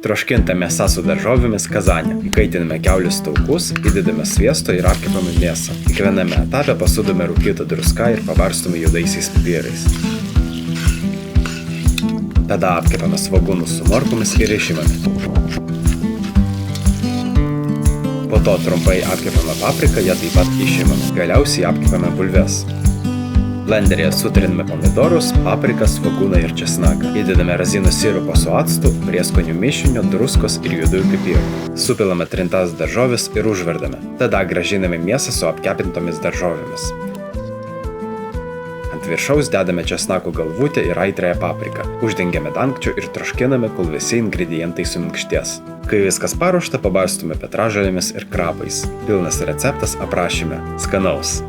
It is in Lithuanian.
Troškinta mėsa su daržovėmis kazanė. Įkaitiname kiaulės taukus, įdedame sviesto ir apkepame mėsą. Kiekviename etape pasūdome rūkytą druską ir pabarstome juodaisiais pipirais. Tada apkepame svogūnus su morkomis ir išimame. Po to trumpai apkepame papriką, ją taip pat išimame. Galiausiai apkepame bulves. Blenderyje sutriname pomidorus, papriką, svogūną ir česnaką. Įdedame razinų sirupo su actu, prieskonių mišinio, druskos ir juodųjų pipirų. Supilame trintas daržoves ir užverdame. Tada grąžiname mėsą su apkepintomis daržovėmis. Ant viršaus dedame česnako galvutę ir aitriąją papriką. Uždengiame dangčiu ir troškiname, kol visi ingredientai suminkštės. Kai viskas paruošta, pabarstome petražolėmis ir krapais. Pilnas receptas aprašyme. Skanaus!